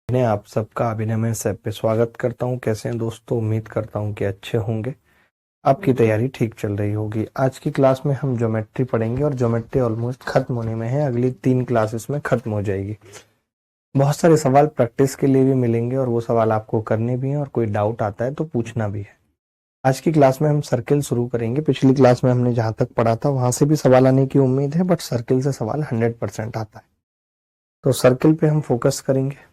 मैं आप सबका अभिनय में सब पे स्वागत करता हूं। कैसे हैं दोस्तों? उम्मीद करता हूं कि अच्छे होंगे। आपकी तैयारी ठीक चल रही होगी। आज की क्लास में हम ज्योमेट्री पढ़ेंगे और ज्योमेट्री ऑलमोस्ट खत्म होने में है, अगली 3 क्लासेस में खत्म हो जाएगी। बहुत सारे सवाल प्रैक्टिस के लिए भी मिलेंगे और वो सवाल आपको करने भी हैं, और कोई डाउट आता है तो पूछना भी है। आज की क्लास में हम सर्किल शुरू करेंगे। पिछली क्लास में हमने जहां तक पढ़ा था वहां से भी सवाल आने की उम्मीद है, बट सर्किल से सवाल 100% आता है, तो सर्किल पे हम फोकस करेंगे।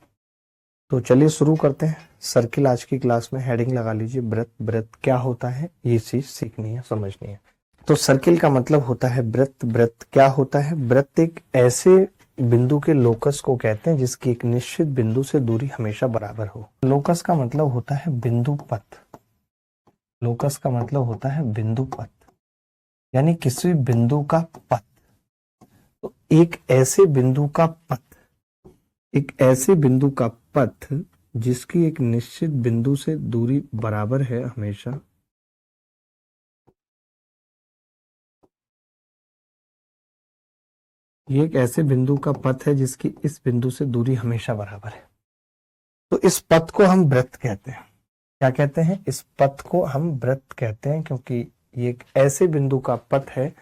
तो चलिए शुरू करते हैं। सर्किल आज की क्लास में हेडिंग लगा लीजिए वृत्त। वृत्त क्या होता है, ये चीज सीखनी है, समझनी है। तो सर्किल का मतलब होता है वृत्त। वृत्त क्या होता है? वृत्त एक ऐसे बिंदु के लोकस को कहते हैं जिसकी एक निश्चित बिंदु से दूरी हमेशा बराबर हो। लोकस का मतलब होता है बिंदु पथ। लोकस का मतलब होता है बिंदु पथ, यानी किसी बिंदु का पथ। तो एक ऐसे बिंदु का पथ, एक ऐसे बिंदु का पथ जिसकी एक निश्चित बिंदु से दूरी बराबर है हमेशा, ये एक ऐसे बिंदु का पथ है जिसकी इस बिंदु से दूरी हमेशा बराबर है। तो इस पथ को हम वृत्त कहते हैं। क्या कहते हैं? इस पथ को हम वृत्त कहते हैं, क्योंकि ये एक ऐसे बिंदु का पथ है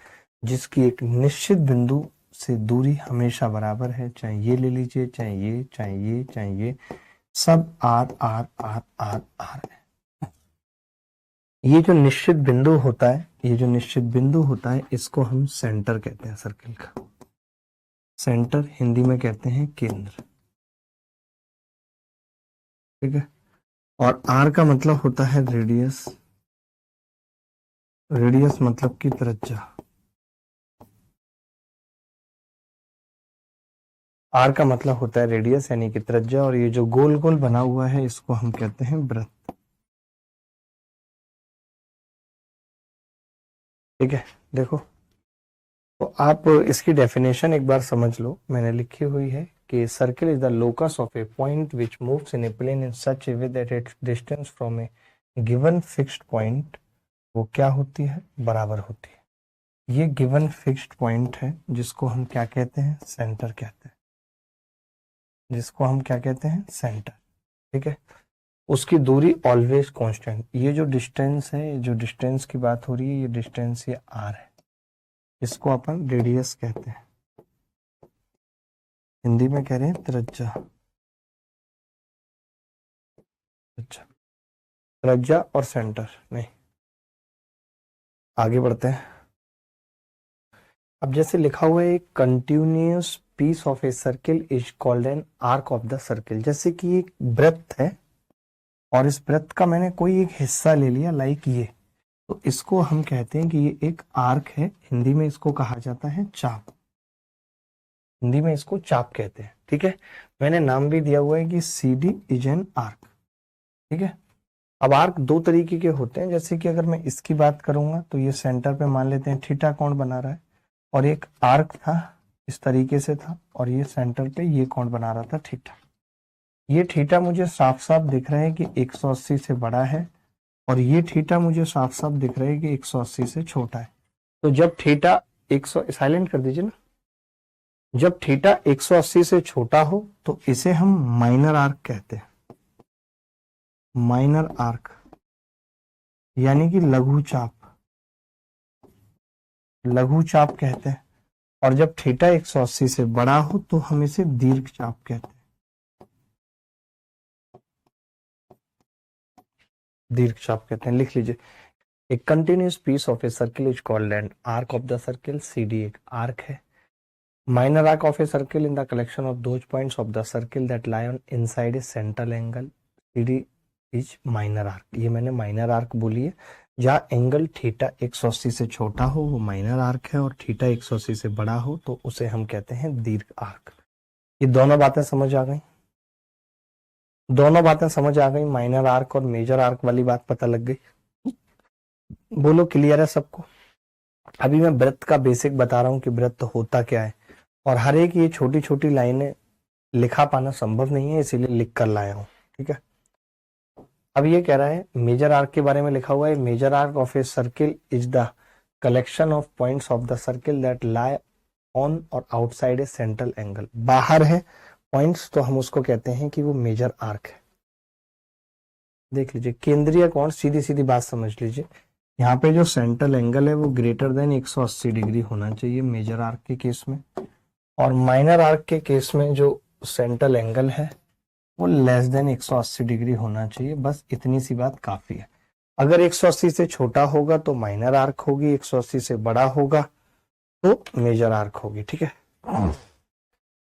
जिसकी एक निश्चित बिंदु से दूरी हमेशा बराबर है। चाहे ये ले लीजिए, चाहे ये, चाहे ये, चाहे ये, सब आर आर आर आर आर है। ये जो निश्चित बिंदु होता है, ये जो निश्चित बिंदु होता है, इसको हम सेंटर कहते हैं। सर्किल का सेंटर हिंदी में कहते हैं केंद्र। ठीक है। और आर का मतलब होता है रेडियस। रेडियस मतलब की त्रिज्या। आर का मतलब होता है रेडियस यानी कि त्रिज्या, और ये जो गोल गोल बना हुआ है इसको हम कहते हैं वृत्त। ठीक है। देखो, तो आप इसकी डेफिनेशन एक बार समझ लो, मैंने लिखी हुई है कि circle is the locus of a point which moves in a plane in such a way that its distance from a given fixed point, वो क्या होती है? बराबर होती है। ये गिवन फिक्स्ड पॉइंट है जिसको हम क्या कहते हैं? सेंटर कहते हैं। जिसको हम क्या कहते हैं? सेंटर। ठीक है। उसकी दूरी ऑलवेज कांस्टेंट। ये जो डिस्टेंस है, जो डिस्टेंस की बात हो रही है, ये डिस्टेंस ये आर है, इसको अपन रेडियस कहते हैं। हिंदी में कह रहे हैं त्रिज्या। अच्छा, त्रिज्या और सेंटर नहीं। आगे बढ़ते हैं। अब जैसे लिखा हुआ है, continuous piece of a circle is called an arc of the circle. जैसे कि एक वृत्त है और इस वृत्त का मैंने कोई एक हिस्सा ले लिया, लाइक ये, तो इसको हम कहते हैं कि ये एक आर्क है। हिंदी में इसको कहा जाता है चाप। हिंदी में इसको चाप कहते हैं। ठीक है। मैंने नाम भी दिया हुआ है कि C D is an arc. ठीक है। अब आर्क दो तरीके के होते हैं। जैसे कि अगर मैं इसकी बात करूंगा तो ये सेंटर पे मान लेते हैं थीटा कोण बना रहा है, और एक आर्क था इस तरीके से था, और ये सेंटर पे ये कोण बना रहा था थीटा। ये थीटा मुझे साफ साफ दिख रहा है कि 180 से बड़ा है, और ये थीटा मुझे साफ साफ दिख रहा है कि 180 से छोटा है। तो जब थीटा 100, साइलेंट कर दीजिए ना, जब थीटा 180 से छोटा हो तो इसे हम माइनर आर्क कहते हैं। माइनर आर्क यानी कि लघु चाप। लघु चाप कहते हैं। और जब थीटा 180 से बड़ा हो तो हम इसे दीर्घ चाप कहते हैं। दीर्घ चाप कहते हैं। लिख लीजिए, a continuous piece of a circle is called an arc of the circle. CD एक आर्क है। Minor arc of a circle in the collection of those points of the circle that lie on inside a central angle. CD is minor arc. ये मैंने minor arc बोली है। जहाँ angle theta 180 से छोटा हो वो माइनर आर्क है, और थीटा 180 से बड़ा हो तो उसे हम कहते हैं दीर्घ आर्क। ये दोनों बातें समझ आ गई? दोनों बातें समझ आ गई। माइनर आर्क और मेजर आर्क वाली बात पता लग गई? बोलो, क्लियर है सबको? अभी मैं वृत्त का बेसिक बता रहा हूं कि वृत्त होता क्या है, और हर एक ये छोटी छोटी लाइनें लिखा पाना संभव नहीं है, इसीलिए लिख कर लाया हूं। ठीक है। अब ये कह रहा है मेजर आर्क के बारे में लिखा हुआ है, major arc of a circle is the collection of points of the circle that lie on or outside a central angle. बाहर है पॉइंट्स, तो हम उसको कहते हैं कि वो मेजर आर्क है। देख लीजिए, केंद्रीय कोण, सीधी सीधी बात समझ लीजिए, यहाँ पे जो सेंट्रल एंगल है वो ग्रेटर देन 180 डिग्री होना चाहिए मेजर आर्क के केस में, और माइनर आर्क के केस में जो सेंट्रल एंगल है वो लेस देन 180 डिग्री होना चाहिए। बस इतनी सी बात काफी है। अगर 180 से छोटा होगा तो माइनर आर्क होगी, 180 से बड़ा होगा तो मेजर आर्क होगी। ठीक है।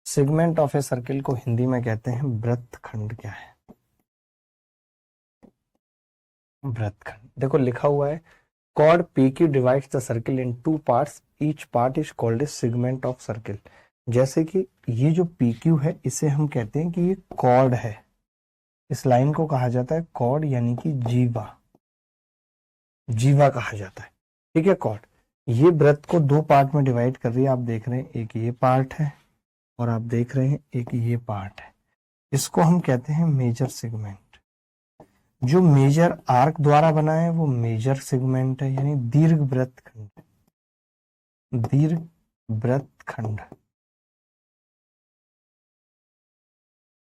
सेगमेंट ऑफ ए सर्किल को हिंदी में कहते हैं वृत्तखंड। क्या है? वृत्तखंड। देखो लिखा हुआ है, chord PQ divides the circle in two parts, each part is called a segment of circle। जैसे कि ये जो PQ है इसे हम कहते हैं कि ये कॉर्ड है, इस लाइन को कहा जाता है कॉर्ड, यानी कि जीवा, जीवा कहा जाता है। ठीक है, कॉर्ड। ये वृत्त को दो पार्ट में डिवाइड कर रही है, आप देख रहे हैं, एक ये पार्ट है और आप देख रहे हैं एक ये पार्ट है। इसको हम कहते हैं मेजर सेगमेंट। जो मेजर आर्क द्वारा बना है वो मेजर सेगमेंट है, यानी दीर्घ वृत्तखंड, दीर्घ वृत्तखंड।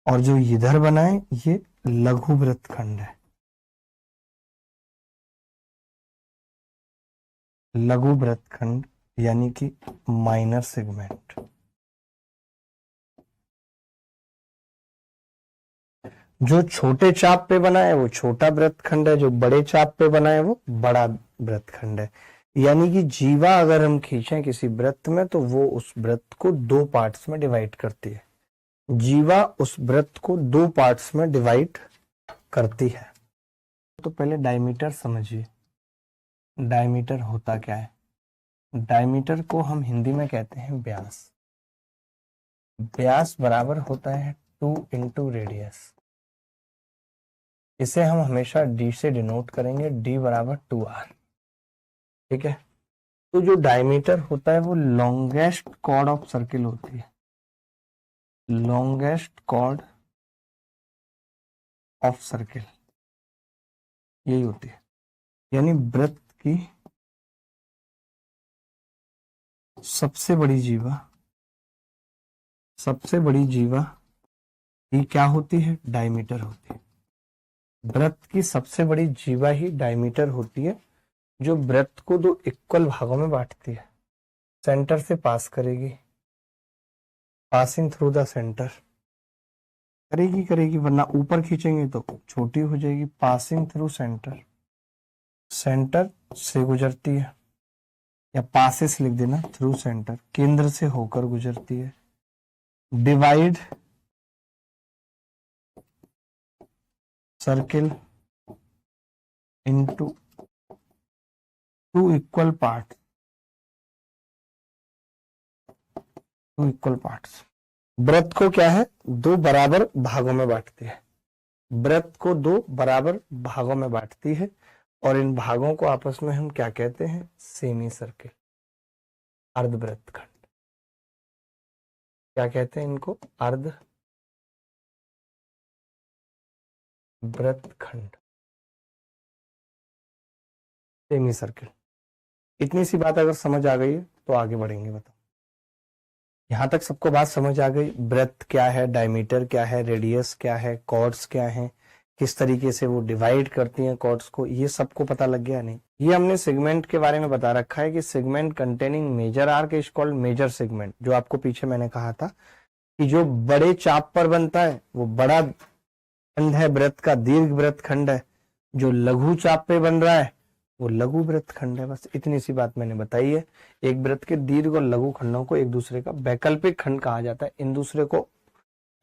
और जो इधर बना है ये लघु वृत्तखंड है, लघु वृत्तखंड यानी कि माइनर सेगमेंट। जो छोटे चाप पे बना है वो छोटा वृत्तखंड है, जो बड़े चाप पे बना है वो बड़ा वृत्तखंड है। यानी कि जीवा अगर हम खींचें किसी वृत्त में तो वो उस वृत्त को दो पार्ट्स में डिवाइड करती है। जीवा उस वृत्त को दो पार्ट्स में डिवाइड करती है। तो पहले डायमीटर समझिए, डायमीटर होता क्या है? डायमीटर को हम हिंदी में कहते हैं व्यास। व्यास बराबर होता है 2 इंटू रेडियस। इसे हम हमेशा d से डिनोट करेंगे, d बराबर 2r। ठीक है। तो जो डायमीटर होता है वो लॉन्गेस्ट कॉर्ड ऑफ सर्किल होती है, लॉन्गेस्ट कॉर्ड ऑफ सर्किल यही होती है, यानी वृत्त की सबसे बड़ी जीवा, सबसे बड़ी जीवा ये क्या होती है? डायमीटर होती है। वृत्त की सबसे बड़ी जीवा ही डायमीटर होती है, जो वृत्त को दो इक्वल भागों में बांटती है, सेंटर से पास करेगी, पासिंग थ्रू द सेंटर करेगी, वरना ऊपर खींचेंगे तो छोटी हो जाएगी। पासिंग थ्रू सेंटर, सेंटर से गुजरती है, या पासिस लिख देना, थ्रू सेंटर, केंद्र से होकर गुजरती है। Divide circle into two equal part, two equal parts. वृत्त को क्या है? दो बराबर भागों में बांटती है, वृत्त को दो बराबर भागों में बांटती है, और इन भागों को आपस में हम क्या कहते हैं? सेमी सर्किल, अर्धवृत्तखंड। क्या कहते हैं इनको? अर्ध वृत्तखंड, सेमी सर्किल। इतनी सी बात अगर समझ आ गई है तो आगे बढ़ेंगे। बताओ, यहां तक सबको बात समझ आ गई? वृत्त क्या है, डायमीटर क्या है, रेडियस क्या है, कॉर्ड्स क्या है, किस तरीके से वो डिवाइड करती हैं कॉर्ड्स को, ये सबको पता लग गया? नहीं, ये हमने सेगमेंट के बारे में बता रखा है कि segment containing major arc is called major segment. जो आपको पीछे मैंने कहा था कि जो बड़े चाप पर बनता है वो बड़ा खंड है, वृत्त का दीर्घ वृत्तखंड है। जो लघु चाप पे बन रहा है वो लघु वृत्तखंड है। बस इतनी सी बात मैंने बताई है। एक वृत्त के दीर्घ और लघु खंडों को एक दूसरे का वैकल्पिक खंड कहा जाता है। इन दूसरे को,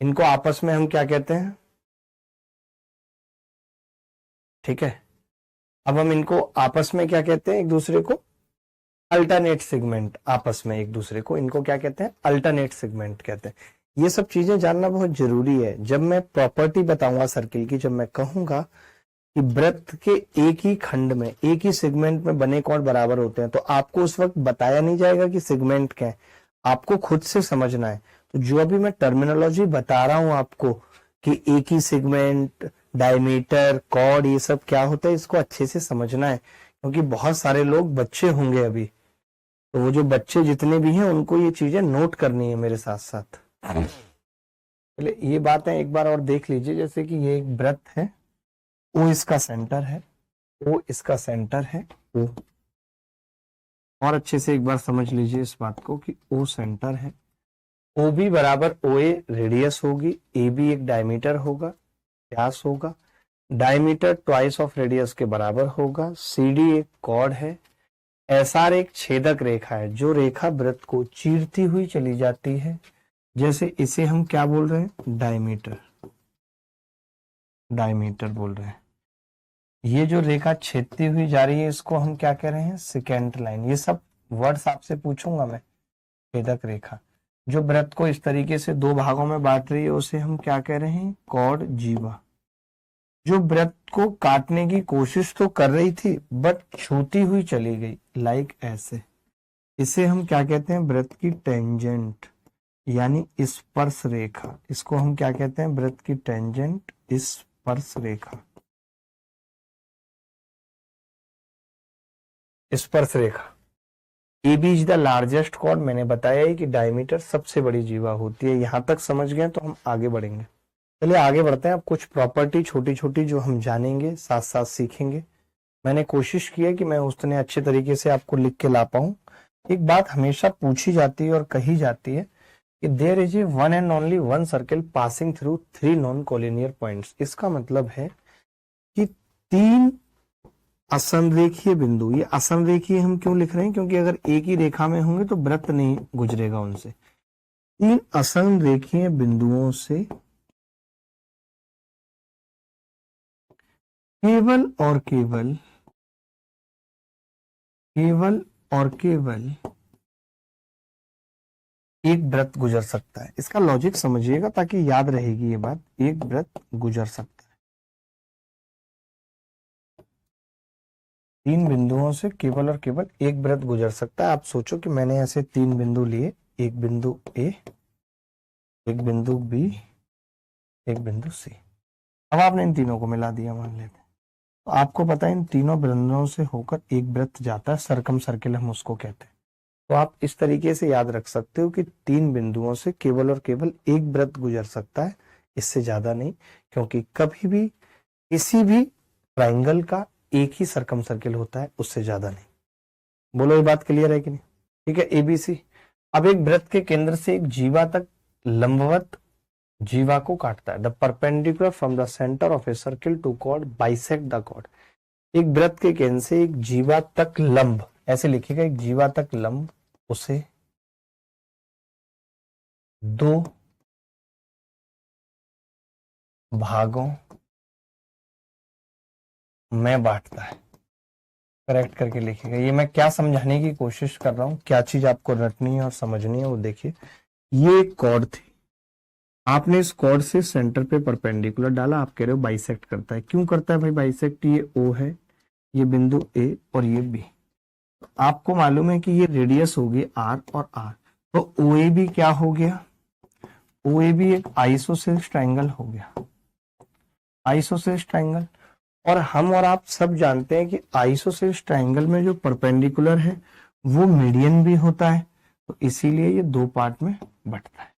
इनको आपस में हम क्या कहते हैं? ठीक है, अब हम इनको आपस में क्या कहते हैं? एक दूसरे को अल्टरनेट सेगमेंट, आपस में एक दूसरे को इनको क्या कहते हैं? अल्टरनेट सेगमेंट कहते हैं। ये सब चीजें जानना बहुत जरूरी है। जब मैं प्रॉपर्टी बताऊंगा सर्किल की, जब मैं कहूंगा कि वृत्त के एक ही खंड में, एक ही सेगमेंट में बने कोण बराबर होते हैं, तो आपको उस वक्त बताया नहीं जाएगा कि सेगमेंट क्या है, आपको खुद से समझना है। तो जो अभी मैं टर्मिनोलॉजी बता रहा हूं आपको कि एक ही सेगमेंट, डायमीटर, कॉर्ड, ये सब क्या होता है, इसको अच्छे से समझना है, क्योंकि बहुत सारे लोग बच्चे होंगे अभी, तो वो जो बच्चे जितने भी हैं उनको ये चीजें नोट करनी है मेरे साथ साथ। पहले ये बातें एक बार और देख लीजिए, जैसे कि ये एक वृत्त है, ओ इसका सेंटर है, ओ इसका सेंटर है, ओ। और अच्छे से एक बार समझ लीजिए इस बात को कि ओ सेंटर है, ओ बी बराबर ओ ए रेडियस होगी, ए बी एक डायमीटर होगा, व्यास होगा, डायमीटर ट्वाइस ऑफ रेडियस के बराबर होगा, सी डी एक कॉर्ड है, एस आर एक छेदक रेखा है, जो रेखा वृत्त को चीरती हुई चली जाती है, जैसे इसे हम क्या बोल रहे हैं, डायमीटर, डायमीटर बोल रहे हैं। ये जो रेखा छेदती हुई जा रही है इसको हम क्या कह रहे हैं, सेकेंट लाइन। ये सब वर्ड्स आपसे पूछूंगा मैं। छेदक रेखा जो वृत्त को इस तरीके से दो भागों में बांट रही है उसे हम क्या कह रहे हैं, कॉर्ड जीवा। जो वृत्त को काटने की कोशिश तो कर रही थी बट छूती हुई चली गई, लाइक ऐसे, इसे हम क्या कहते हैं, वृत्त की टेंजेंट यानी स्पर्श रेखा। इसको हम क्या कहते हैं, वृत्त की टेंजेंट स्पर्श रेखा, स्पर्श रेखा। A B is the largest chord, मैंने बताया है कि डायमीटर सबसे बड़ी जीवा होती है। यहां तक समझ गए तो हम आगे बढ़ेंगे। चलिए आगे बढ़ते हैं। अब कुछ प्रॉपर्टी छोटी छोटी जो हम जानेंगे, साथ साथ सीखेंगे। मैंने कोशिश की है कि मैं उतने अच्छे तरीके से आपको लिख के ला पाऊं। एक बात हमेशा पूछी जाती है और कही जाती है कि there is a one and only one circle passing through three non collinear points. इसका मतलब है कि तीन असंरेखीय बिंदु, ये असंरेखीय हम क्यों लिख रहे हैं, क्योंकि अगर एक ही रेखा में होंगे तो वृत्त नहीं गुजरेगा उनसे। तीन असंरेखीय बिंदुओं से केवल और केवल एक वृत्त गुजर सकता है। इसका लॉजिक समझिएगा ताकि याद रहेगी ये बात। एक वृत्त गुजर सकता है, तीन बिंदुओं से केवल और केवल एक वृत्त गुजर सकता है। आप सोचो कि मैंने ऐसे तीन बिंदु लिए, एक बिंदु ए, एक बिंदु बी, एक बिंदु सी। अब आपने इन तीनों को मिला दिया मान लेते हैं, तो आपको पता है इन तीनों बिंदुओं से होकर एक वृत्त जाता है, सर्कम सर्किल हम उसको कहते हैं। तो आप इस तरीके से याद रख सकते हो कि तीन बिंदुओं से केवल और केवल एक वृत्त गुजर सकता है, इससे ज्यादा नहीं। क्योंकि कभी भी किसी भी ट्राइंगल का एक ही सर्कम सर्किल होता है, उससे ज्यादा नहीं। बोलो ये बात क्लियर है कि नहीं? ठीक है, एबीसी। अब एक वृत्त के केंद्र से एक जीवा तक लंबवत जीवा को काटता है। The perpendicular from the centre of a circle to chord bisect the chord. एक वृत्त के केंद्र से एक जीवा तक लंब, ऐसे लिखिएगा, एक जीवा तक लंब, उसे दो भागों में बांटता है। करेक्ट करके लिखिएगा। ये मैं क्या समझाने की कोशिश कर रहा हूं, क्या चीज आपको रटनी है और समझनी है वो देखिए। ये एक कॉर्ड थी, आपने इस कॉर्ड से सेंटर पे परपेंडिकुलर डाला, आप कह रहे हो बाइसेक्ट करता है। क्यों करता है भाई बाइसेक्ट? ये ओ है, ये बिंदु ए और ये बी। आपको मालूम है कि ये रेडियस होगी आर और आर, तो ओ ए बी क्या हो गया, ओ ए बी एक आइसोसेलेस ट्रायंगल हो गया, आइसोसेलेस ट्रायंगल। और हम और आप सब जानते हैं कि आइसोसेलेस ट्रायंगल में जो परपेंडिकुलर है वो मीडियन भी होता है, तो इसीलिए ये दो पार्ट में बंटता है।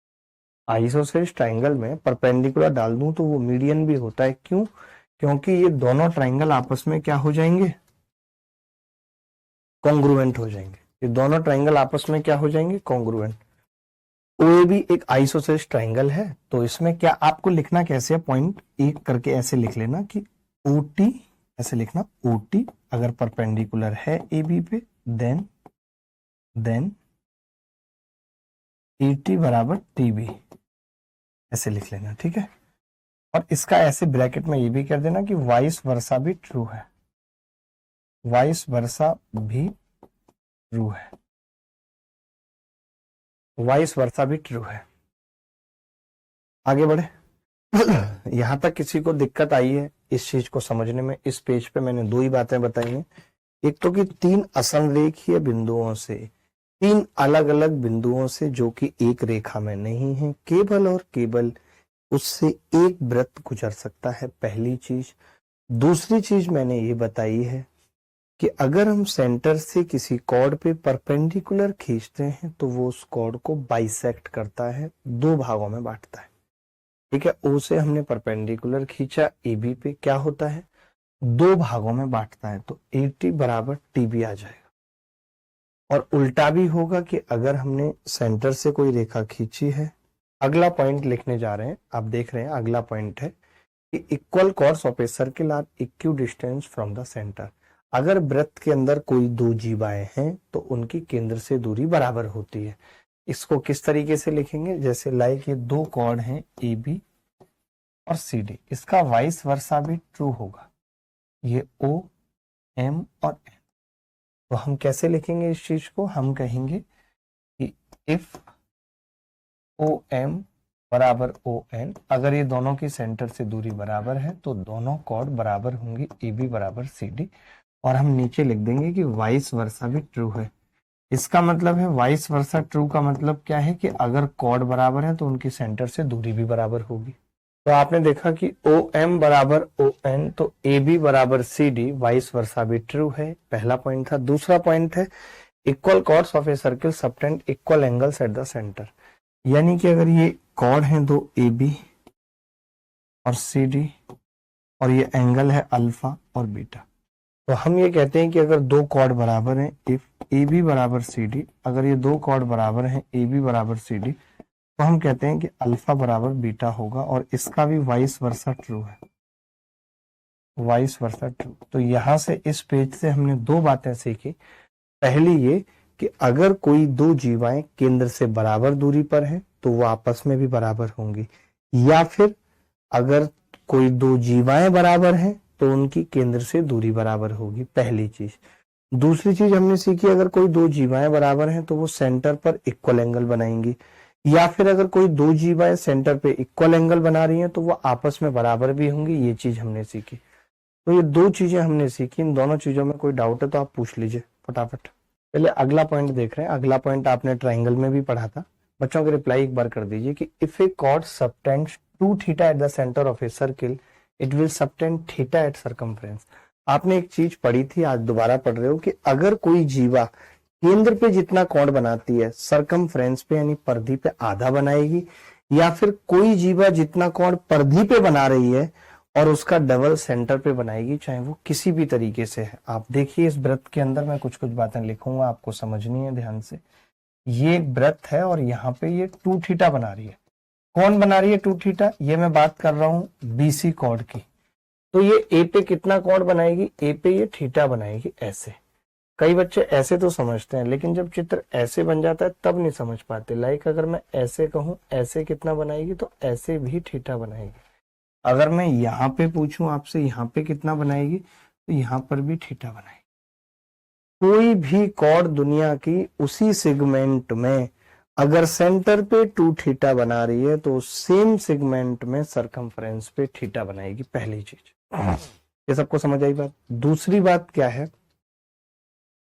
आइसोसेलेस ट्रायंगल में परपेंडिकुलर डाल दूं तो वो मीडियन भी होता है। क्यों? क्योंकि ये दोनों ट्रायंगल आपस में क्या हो जाएंगे, कॉन्ग्रुएंट हो जाएंगे। ये दोनों ट्रायंगल आपस में क्या हो जाएंगे, कॉन्ग्रुएंट। ओ भी एक आइसोसेलेस ट्रायंगल है, तो इसमें क्या आपको लिखना कैसे है, पॉइंट एक करके ऐसे लिख लेना कि ओ टी, ऐसे लिखना ओ टी अगर परपेंडिकुलर है ए बी पे, देन ए टी बराबर टी बी, ऐसे लिख लेना, ठीक है। और इसका ऐसे ब्रैकेट में ये भी कर देना कि वाइस वर्सा भी ट्रू है, वाइस वर्सा भी ट्रू है, वाइस वर्सा भी ट्रू है। आगे बढ़े। यहां तक किसी को दिक्कत आई है इस चीज को समझने में? इस पेज पे मैंने दो ही बातें बताई हैं। एक तो कि तीन असंरेखीय बिंदुओं से, तीन अलग अलग बिंदुओं से जो कि एक रेखा में नहीं है, केवल और केवल उससे एक वृत्त गुजर सकता है, पहली चीज। दूसरी चीज मैंने ये बताई है कि अगर हम सेंटर से किसी कॉर्ड पे परपेंडिकुलर खींचते हैं तो वो उस कॉर्ड को बाइसेक्ट करता है, दो भागों में बांटता है। ठीक है, ओ से हमने परपेंडिकुलर खींचा AB पे, क्या होता है, दो भागों में बांटता है, तो AT बराबर TB आ जाएगा। और उल्टा भी होगा कि अगर हमने सेंटर से कोई रेखा खींची है, अगला पॉइंट लिखने जा रहे हैं, आप देख रहे हैं अगला पॉइंट है कि equal chords of a circle are equidistant from the centre. अगर वृत्त के अंदर कोई दो जीवाएं हैं तो उनकी केंद्र से दूरी बराबर होती है। इसको किस तरीके से लिखेंगे, जैसे लाइक ये दो कॉर्ड हैं AB और CD, इसका वाइस वर्सा भी ट्रू होगा, ये OM और N। तो हम कैसे लिखेंगे इस चीज को, हम कहेंगे कि इफ OM बराबर ON, अगर ये दोनों की सेंटर से दूरी बराबर है तो दोनों कॉर्ड बराबर होंगी AB बराबर CD। और हम नीचे लिख देंगे कि वाइस वर्सा भी ट्रू है। इसका मतलब है वाइस वर्सा ट्रू का मतलब क्या है कि अगर कॉर्ड बराबर है तो उनकी सेंटर से दूरी भी बराबर होगी। तो आपने देखा कि OM बराबर ON, तो AB बराबर CD, वाइस वर्सा भी ट्रू है, पहला पॉइंट था। दूसरा पॉइंट है equal chords of a circle subtend equal angles at the centre, यानी कि अगर ये कॉर्ड हैं दो AB और CD और ये एंगल है अल्फा और बीटा, तो हम ये कहते हैं कि अगर दो कॉर्ड बराबर हैं, इफ AB बराबर CD, अगर ये दो कॉर्ड बराबर हैं AB बराबर CD, तो हम कहते हैं कि अल्फा बराबर बीटा होगा। और इसका भी वाइस वर्सा ट्रू है, वाइस वर्सा ट्रू। तो यहां से इस पेज से हमने दो बातें सीखी। पहली ये कि अगर कोई दो जीवाएं केंद्र से बराबर दूरी पर हैं तो वो आपस में भी बराबर होंगी, या फिर अगर कोई दो जीवाएं बराबर हैं तो उनकी केंद्र से दूरी बराबर होगी, पहली चीज। दूसरी चीज हमने सीखी, अगर कोई दो जीवाएं बराबर हैं तो वो सेंटर पर इक्वल एंगल बनाएंगी, या फिर अगर कोई दो जीवाएं सेंटर पे इक्वल एंगल बना रही हैं तो वो आपस में बराबर भी होंगी, ये चीज हमने सीखी। तो ये दो चीजें हमने सीखी, इन दोनों चीजों में कोई डाउट है तो आप पूछ लीजिए फटाफट। पहले अगला पॉइंट देख रहे हैं। अगला पॉइंट आपने ट्राइंगल में भी पढ़ा था, बच्चों के रिप्लाई एक बार कर दीजिए कि if a chord subtends 2 theta at the centre of a circle it will subtend theta at circumference. आपने एक चीज पढ़ी थी, आज दोबारा पढ़ रहे हो कि अगर कोई जीवा केंद्र पे जितना कोण बनाती है सरकमफ्रेंस पे यानी परिधि पे आधा बनाएगी, या फिर कोई जीवा जितना कोण परिधि पे बना रही है और उसका डबल सेंटर पे बनाएगी, चाहे वो किसी भी तरीके से है। आप देखिए इस वृत्त के अंदर मैं कुछ कुछ बातें लिखूंगा, आपको समझनी है ध्यान से। ये एक वृत्त है और यहाँ पे ये 2 थीटा बना रही है। कौन बना रही है 2 थीटा, ये मैं बात कर रहा हूँ BC कॉर्ड की। तो ये A पे कितना कोण बनाएगी, A पे ये थीटा बनाएगी ऐसे। कई बच्चे ऐसे तो समझते हैं, लेकिन जब चित्र ऐसे बन जाता है तब नहीं समझ पाते। लाइक अगर मैं ऐसे कहूं, ऐसे कितना बनाएगी, तो ऐसे भी थीटा बनाएगी। अगर मैं यहाँ पे पूछूं आपसे यहाँ पे कितना बनाएगी, तो यहाँ पर भी थीटा बनाएगी। कोई भी कॉर्ड दुनिया की उसी सेगमेंट में अगर सेंटर पे 2 थीटा बना रही है तो सेम सेगमेंट में सरकमफ्रेंस पे थीटा बनाएगी, पहली चीज। ये सबको समझ आई बात। दूसरी बात क्या है,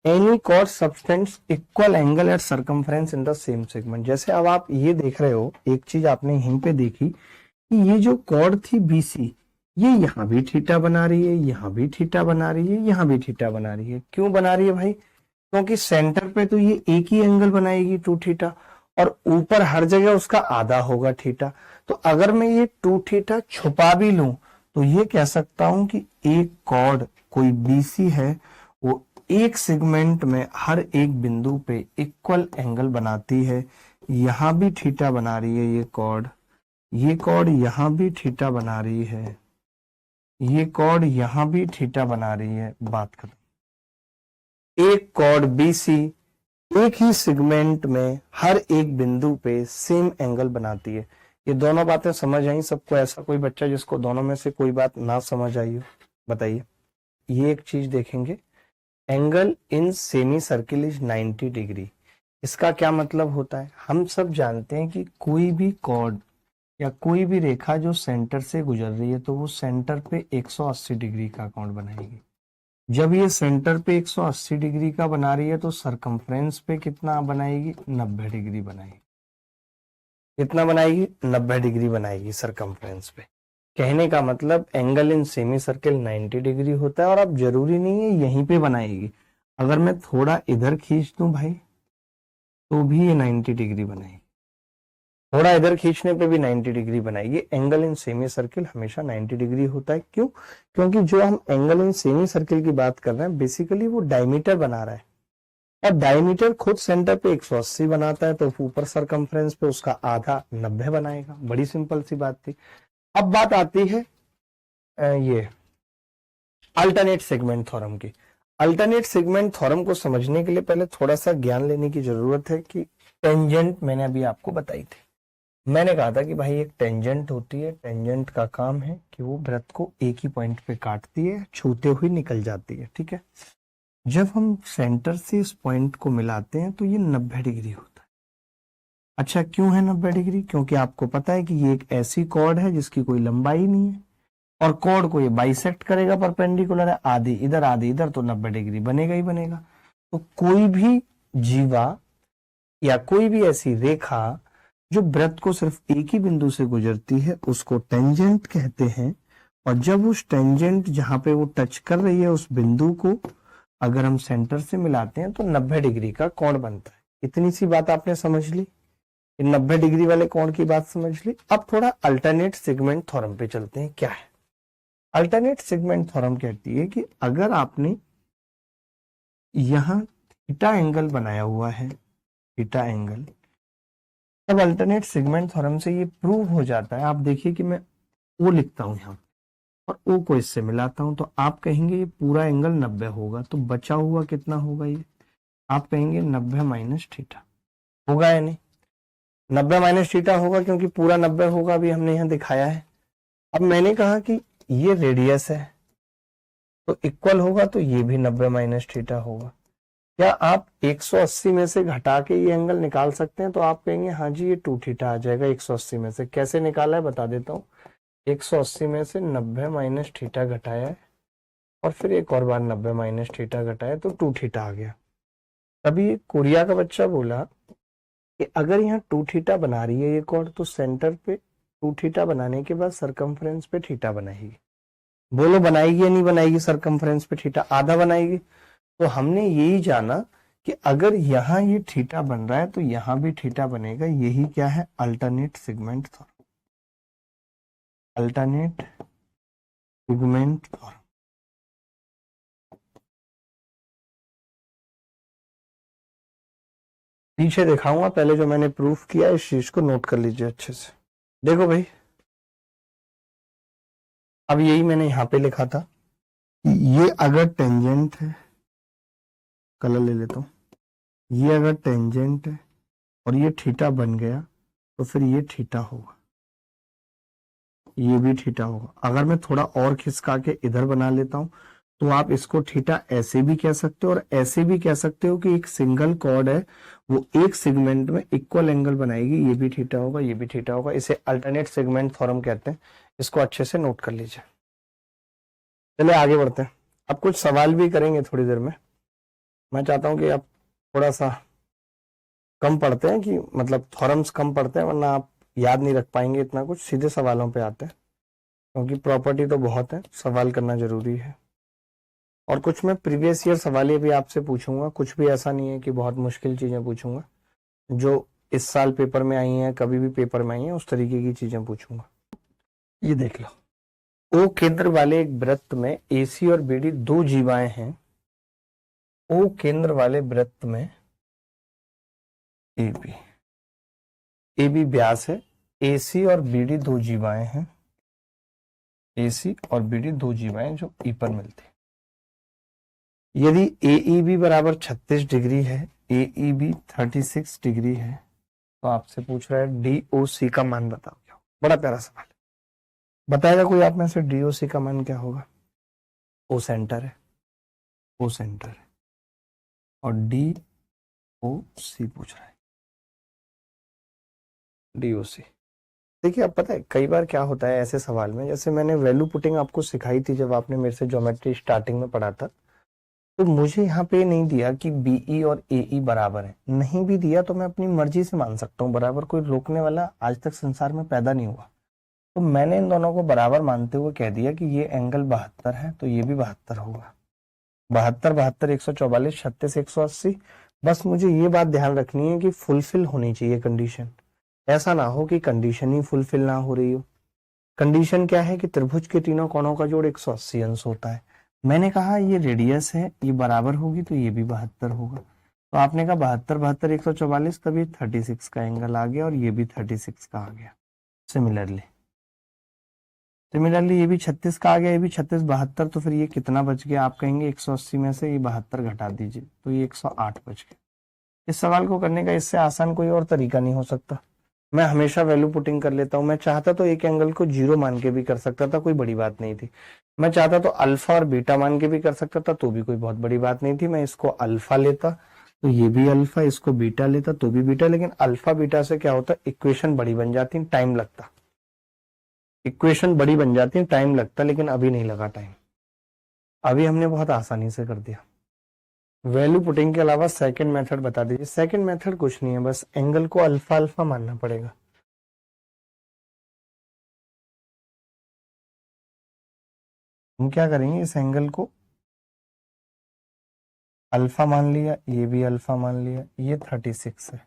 any chord subtends equal angle at circumference in the same segment. जैसे अब आप ये देख रहे हो, एक चीज आपने यहीं पे देखी कि ये जो कॉर्ड थी BC, ये यहाँ भी थीटा बना रही है, यहाँ भी थीटा बना रही है, यहाँ भी थीटा बना रही है। क्यों बना रही है भाई, क्योंकि सेंटर पे तो ये एक ही एंगल बनाएगी 2 थीटा, और ऊपर हर जगह उसका आधा होगा थीटा। तो अगर मैं ये 2 थीटा छुपा भी लूं तो ये कह सकता हूं कि एक कॉर्ड कोई BC है, वो एक सेगमेंट में हर एक बिंदु पे इक्वल एंगल बनाती है। यहां भी थीटा बना रही है ये कॉर्ड यहां भी थीटा बना रही है, ये कॉर्ड यहां भी थीटा बना रही है। बात खत्म। एक कॉर्ड BC एक ही सेगमेंट में हर एक बिंदु पे सेम एंगल बनाती है। ये दोनों बातें समझ आई सबको? ऐसा कोई बच्चा जिसको दोनों में से कोई बात ना समझ आई हो, बताइए। ये एक चीज देखेंगे, angle in semi circle is 90 degree. इसका क्या मतलब होता है, हम सब जानते हैं कि कोई भी कॉर्ड या कोई भी रेखा जो सेंटर से गुजर रही है तो वो सेंटर पे 180 डिग्री का कोण बनाएगी। जब ये सेंटर पे 180 डिग्री का बना रही है तो सरकमफ्रेंस पे कितना बनाएगी, 90 डिग्री बनाएगी। कितना बनाएगी, 90 डिग्री बनाएगी सरकमफ्रेंस पे। कहने का मतलब angle in semi circle 90 degree होता है, और अब जरूरी नहीं है यहीं पे बनाएगी। अगर मैं थोड़ा इधर खींच दूं भाई तो भी ये 90 डिग्री बनाएगी। थोड़ा इधर खींचने पे भी 90 डिग्री बनाएगी। एंगल इन सेमी सर्किल हमेशा 90 डिग्री होता है। क्यों? क्योंकि जो हम एंगल इन सेमी सर्किल की बात कर रहे हैं बेसिकली वो डायमीटर बना रहा है, और डायमीटर खुद सेंटर पे 180 बनाता है, तो ऊपर सरकमफ्रेंस पे उसका आधा 90 बनाएगा। बड़ी सिंपल सी बात थी। अब बात आती है ये अल्टरनेट सेगमेंट थ्योरम की। अल्टरनेट सेगमेंट थ्योरम को समझने के लिए पहले थोड़ा सा ज्ञान लेने की जरूरत है कि टेंजेंट मैंने अभी आपको बताई थी। मैंने कहा था कि भाई एक टेंजेंट होती है, टेंजेंट का काम है कि वो वृत्त को एक ही पॉइंट पे काटती है, छूते हुए निकल जाती है। ठीक है, जब हम सेंटर से इस पॉइंट को मिलाते हैं तो ये 90 डिग्री होता है। अच्छा, क्यों है 90 डिग्री? क्योंकि आपको पता है कि ये एक ऐसी कॉर्ड है जिसकी कोई लंबाई नहीं है, और कॉर्ड को ये बाइसेक्ट करेगा, परपेंडिकुलर है, आधी इधर तो 90 डिग्री बनेगा ही बनेगा। तो कोई भी जीवा या कोई भी ऐसी रेखा जो वृत्त को सिर्फ एक ही बिंदु से गुजरती है उसको टेंजेंट कहते हैं। और जब उस टेंजेंट जहां पे वो टच कर रही है उस बिंदु को अगर हम सेंटर से मिलाते हैं तो 90 डिग्री का कोण बनता है। इतनी सी बात आपने समझ ली, 90 डिग्री वाले कोण की बात समझ ली। अब थोड़ा अल्टरनेट सेगमेंट थ्योरम पे चलते हैं। क्या है अल्टरनेट सेगमेंट थ्योरम? कहती है कि अगर आपने यहां थीटा एंगल बनाया हुआ है, थीटा एंगल, तब अल्टरनेट सेगमेंट थ्योरम से ये प्रूव हो जाता है। आप देखिए कि मैं ओ लिखता हूं यहां और ओ को इससे मिलाता हूं, तो आप कहेंगे ये पूरा एंगल 90 होगा, तो बचा हुआ कितना होगा? ये आप कहेंगे 90 माइनस थीटा होगा या नहीं? 90 माइनस थीटा होगा क्योंकि पूरा 90 होगा, अभी हमने यहां दिखाया है। अब मैंने कहा कि ये रेडियस है तो इक्वल होगा, तो ये भी 90 माइनस थीटा होगा। क्या आप 180 में से घटा के ये एंगल निकाल सकते हैं? तो आप कहेंगे हाँ जी, ये 2 थीटा आ जाएगा 180 में से। कैसे निकाला है बता देता हूँ। 180 में से 90 माइनस थीटा घटाया है और फिर एक और बार 90 माइनस थीटा घटाया तो 2 थीटा आ गया। तभी कोरिया का बच्चा बोला कि अगर यहाँ 2 थीटा बना रही है ये कॉर्ड, तो सेंटर पे 2 थीटा बनाने के बाद सरकमफ्रेंस पे थीटा बनाएगी। बोलो बनाएगी या नहीं बनाएगी? सरकमफ्रेंस पे थीटा आधा बनाएगी। तो हमने यही जाना कि अगर यहाँ ये थीटा बन रहा है तो यहाँ भी थीटा बनेगा। यही क्या है? Alternate segment theorem. Alternate segment theorem. पीछे दिखाऊंगा, पहले जो मैंने प्रूफ किया इस चीज को नोट कर लीजिए अच्छे से। देखो भाई, अब यही मैंने यहां पे लिखा था, ये अगर टेंजेंट है, कलर ले लेता हूं, ये अगर टेंजेंट है और ये थीटा बन गया तो फिर ये थीटा होगा, ये भी थीटा होगा। अगर मैं थोड़ा और खिसका के इधर बना लेता हूं तो आप इसको थीटा ऐसे भी कह सकते हो और ऐसे भी कह सकते हो कि एक सिंगल कॉर्ड है वो एक सेगमेंट में इक्वल एंगल बनाएगी। ये भी थीटा होगा, ये भी थीटा होगा। इसे अल्टरनेट सेगमेंट थ्योरम कहते हैं। इसको अच्छे से नोट कर लीजिए। चलिए आगे बढ़ते हैं। अब कुछ सवाल भी करेंगे थोड़ी देर में। मैं चाहता हूं कि आप थोड़ा सा कम पढ़ते हैं, कि मतलब थ्योरम्स कम पढ़ते हैं, वरना आप याद नहीं रख पाएंगे इतना कुछ। सीधे सवालों पे आते हैं, क्योंकि प्रॉपर्टी तो बहुत है, सवाल करना जरूरी है। और कुछ मैं प्रीवियस ईयर सवाल भी आपसे पूछूंगा, कुछ भी ऐसा नहीं है कि बहुत मुश्किल चीजें पूछूंगा। जो इस साल पेपर में आई हैं, कभी भी पेपर में आई हैं, उस तरीके की चीजें पूछूंगा। ये देख लो, ओ केंद्र वाले एक वृत्त में एसी और बीडी दो जीवाएं हैं। ओ केंद्र वाले वृत्त में एबी, एबी व्यास है, एसी और बीडी दो जीवाएं हैं, एसी और बीडी दो जीवाएं जो ई पर मिलती है। यदि एईबी बराबर 36 डिग्री है, एईबी 36 डिग्री है, तो आपसे पूछ रहा है डीओसी का मान बताओ क्या होगा। बड़ा प्यारा सवाल है। बताएगा कोई आप में से डीओसी का मान क्या होगा? ओ सेंटर है, ओ सेंटर है, और डीओसी पूछ रहा है, डीओसी। देखिए, अब पता है कई बार क्या होता है ऐसे सवाल में, जैसे मैंने वैल्यू पुटिंग आपको सिखाई थी जब आपने मेरे से ज्योमेट्री स्टार्टिंग में पढ़ा था, तो मुझे यहाँ पे नहीं दिया कि बीई और एई बराबर है। नहीं भी दिया तो मैं अपनी मर्जी से मान सकता हूँ बराबर, कोई रोकने वाला आज तक संसार में पैदा नहीं हुआ। तो मैंने इन दोनों को बराबर मानते हुए कह दिया कि ये एंगल 72 है तो ये भी 72 होगा। 72, 72, 144, 36, 180। बस मुझे ये बात ध्यान रखनी है कि फुलफिल होनी चाहिए कंडीशन। ऐसा ना हो कि कंडीशन ही फुलफिल ना हो रही हो। कंडीशन क्या है कि त्रिभुज के तीनों कोणों का जोड़ 180 अंश होता है। मैंने कहा ये रेडियस है, ये बराबर होगी तो ये भी 72 होगा। तो आपने कहा 72 72 144, तभी 36 का एंगल आ गया और ये भी 36 का आ गया। सिमिलरली ये भी 36 का आ गया, ये भी 36, 72, तो फिर ये कितना बच गया? आप कहेंगे 180 में से ये 72 घटा दीजिए तो ये 108 बच गया। इस सवाल को करने का इससे आसान कोई और तरीका नहीं हो सकता। मैं हमेशा वैल्यू पुटिंग कर लेता हूं। मैं चाहता तो एक एंगल को 0 मान के भी कर सकता था, कोई बड़ी बात नहीं थी। मैं चाहता तो अल्फा और बीटा मान के भी कर सकता था, तो भी कोई बहुत बड़ी बात नहीं थी। मैं इसको अल्फा लेता तो ये भी अल्फा, इसको बीटा लेता तो भी बीटा। लेकिन अल्फा बीटा से क्या होता, इक्वेशन बड़ी बन जाती, टाइम लगता। इक्वेशन बड़ी बन जाती, टाइम लगता, लेकिन अभी नहीं लगा टाइम। अभी हमने बहुत आसानी से कर दिया। वैल्यू पुटिंग के अलावा सेकंड मेथड बता दीजिए। सेकंड मेथड कुछ नहीं है, बस एंगल को अल्फा अल्फा मानना पड़ेगा। हम क्या करेंगे, इस एंगल को अल्फा मान लिया, ये भी अल्फा मान लिया, ये 36 है,